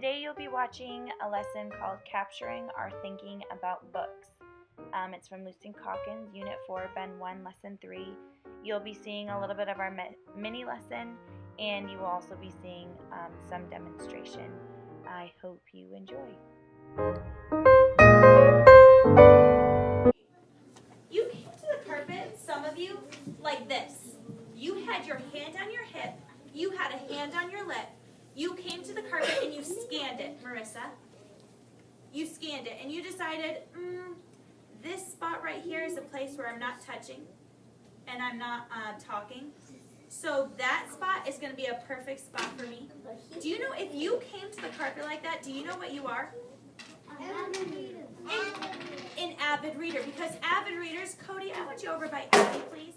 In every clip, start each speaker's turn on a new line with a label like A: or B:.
A: Today you'll be watching a lesson called Capturing Our Thinking About Books. It's from Calkins, Unit 4, Ben 1, Lesson 3. You'll be seeing a little bit of our mini lesson, and you will also be seeing some demonstration. I hope you enjoy.
B: You came to the carpet, some of you, like this. You had your hand on your hip, you had a hand on your lip. You came to the carpet and you scanned it, Marissa. You scanned it and you decided, this spot right here is a place where I'm not touching and I'm not talking. So that spot is going to be a perfect spot for me. Do you know, if you came to the carpet like that, do you know what you are? An avid reader. Because avid readers, Cody, I want you over by Abby, please.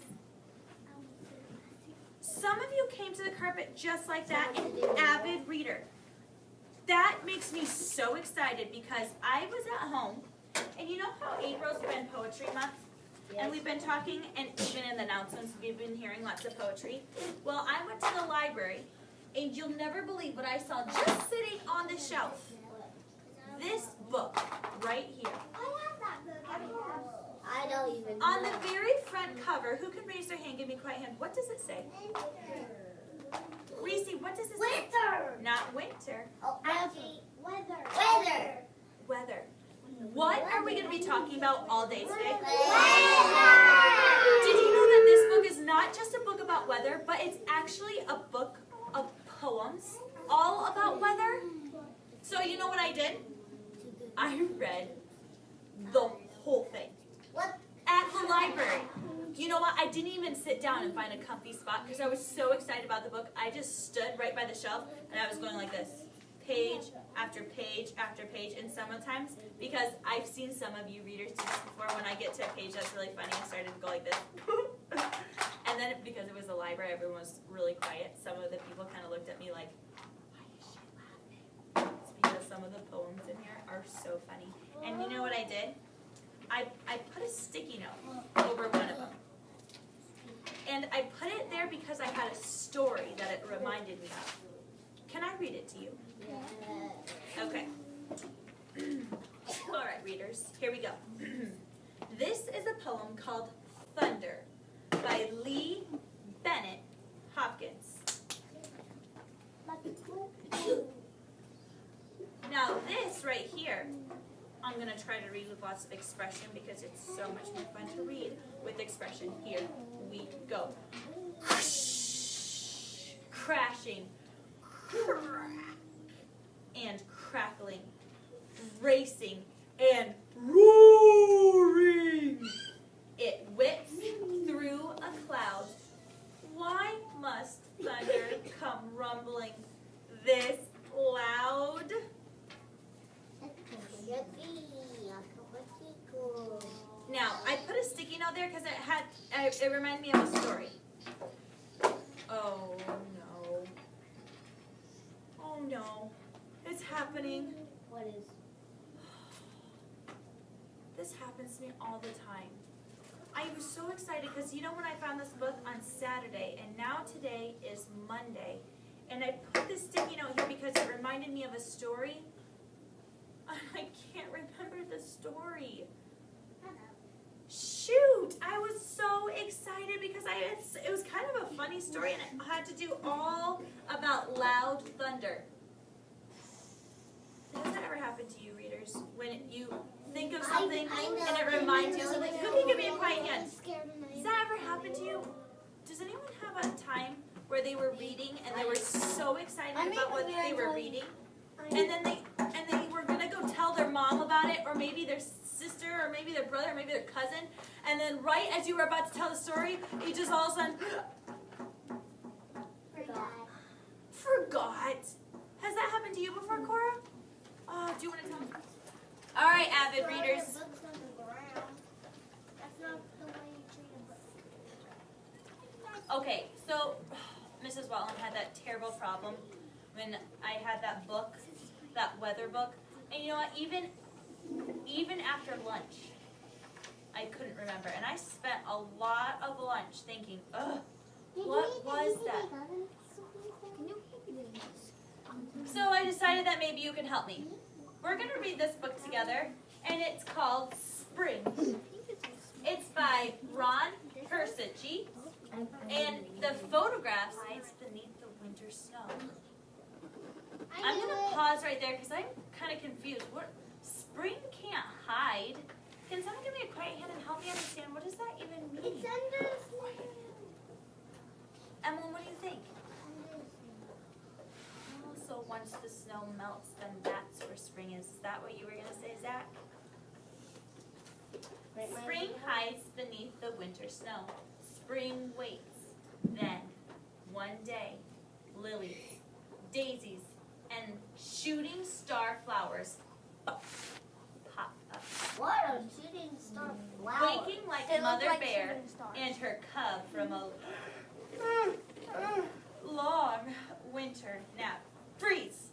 B: Some of you came to the carpet just like that, an avid reader. That makes me so excited because I was at home, and you know how April's been Poetry Month? Yes. And we've been talking, and even in the announcements, we've been hearing lots of poetry. Well, I went to the library, and you'll never believe what I saw just sitting on the shelf. This book right here.
C: I don't even know.
B: On the very front cover, who can raise their hand, give me a quiet hand, what does it say? Reese, what does it say?
C: Winter.
B: Not winter.
C: Oh, weather.
B: Weather. What are we going to be talking about all day today?
C: Weather.
B: Did you know that this book is not just a book about weather, but it's actually a book of poems all about weather? So you know what I did? I read the whole thing.
C: What?
B: At the library. You know what? I didn't even sit down and find a comfy spot because I was so excited about the book. I just stood right by the shelf and I was going like this. Page after page after page. And sometimes, because I've seen some of you readers do this before, when I get to a page that's really funny, I started to go like this. And then because it was a library, everyone was really quiet. Some of the people kind of looked at me like, why is she laughing? It's because some of the poems in here are so funny. And you know what I did? I put a sticky note over one of them. And I put it there because I had a story that it reminded me of. Can I read it to you? Okay. All right, readers, here we go. This is a poem called Thunder by Lee Bennett Hopkins. Now this right here, I'm going to try to read with lots of expression because it's so much more fun to read with expression. Here we go. Crashing, crack, and crackling, racing, and roaring. It whips through a cloud. Why must thunder come rumbling this loud? Now, I put a sticky note there because it reminded me of a story. Oh no. Oh no. It's happening.
C: What is?
B: This happens to me all the time. I was so excited because you know when I found this book on Saturday and now today is Monday. And I put this sticky note here because it reminded me of a story. I can't remember the story. Shoot! I was so excited because it was kind of a funny story and I had to do all about loud thunder. Has that ever happened to you, readers? When you think of something and it reminds you of something? Who can give me a quiet hand? Does that ever happen to you? Does anyone have a time where they were reading and they were so excited about what they were reading? And then they were going to go tell their mom about it, or maybe their sister, or maybe their brother, or maybe their cousin. And then right as you were about to tell the story, you just all of a sudden forgot. Has that happened to you before, Cora? Oh, do you want to tell me? All right, avid readers. Okay, so Mrs. Watland had that terrible problem when I had that book, that weather book. And you know what, even after lunch, I couldn't remember. And I spent a lot of lunch thinking, ugh, what was that? So I decided that maybe you can help me. We're going to read this book together, and it's called Spring. It's by Ron Persici, and the photographs hides beneath the winter snow. I'm going to pause right there because I'm kind of confused. Spring can't hide. Can someone give me a quiet hand and help me understand what does that even mean?
C: It's under the snow.
B: Emily, what do you think? Oh, so once the snow melts, then that's where spring is. Is that what you were going to say, Zach? Spring hides beneath the winter snow. Spring waits. Then, one day, lilies, daisies, and shooting star flowers pop up.
C: What a shooting star flower.
B: Waking like
C: They look
B: Mother
C: like
B: Bear
C: shooting stars.
B: and her cub from a long winter nap. Freeze!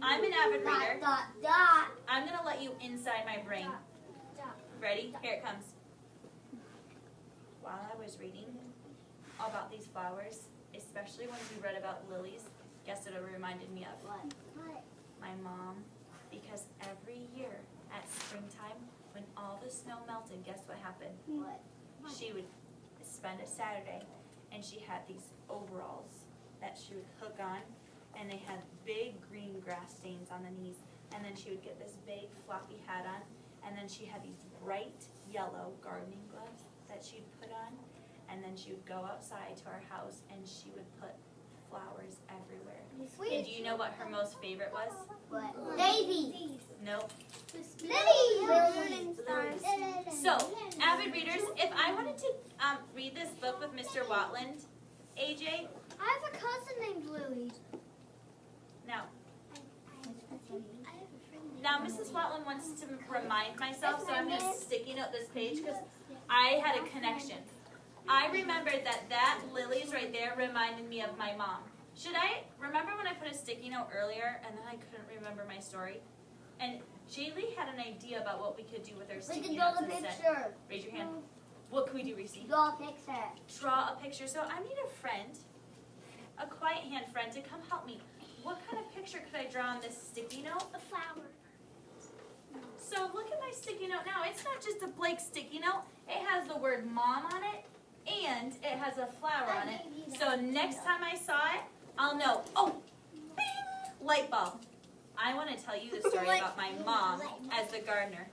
B: I'm an avid reader.
C: Dot, dot,
B: I'm going to let you inside my brain.
C: dot.
B: Ready? Here it comes. While I was reading all about these flowers, especially when we read about lilies, guess what it reminded me of?
C: What?
B: My mom. Because every year at springtime, when all the snow melted, guess what happened?
C: What?
B: She would spend a Saturday, and she had these overalls that she would hook on, and they had big green grass stains on the knees, and then she would get this big floppy hat on, and then she had these bright yellow gardening gloves that she'd put on, and then she would go outside to our house, and she would put flowers everywhere. And do you know what her most favorite was?
C: What? Daisy.
B: Nope.
C: Lily.
B: So, avid readers, if I wanted to read this book with Mr. Watland, AJ,
C: I have a cousin named Lily.
B: now Mrs. Watland wants to remind myself, so I'm going to sticky note this page because I had a connection. I remembered that lilies right there reminded me of my mom. Should I remember when I put a sticky note earlier and then I couldn't remember my story? And Jaylee had an idea about what we could do with our
C: We
B: sticky
C: can draw
B: notes
C: the
B: instead.
C: picture.
B: Raise your hand. What can we do, Reese?
C: Draw a picture.
B: Draw a picture. So I need a friend, a quiet hand friend, to come help me. What kind of picture could I draw on this sticky note?
C: A flower.
B: So look at my sticky note now. It's not just a blank sticky note. It has the word mom on it, and it has a flower on it. So next time I saw it, I'll know. Oh, bing, light bulb. I want to tell you the story about my mom as the gardener.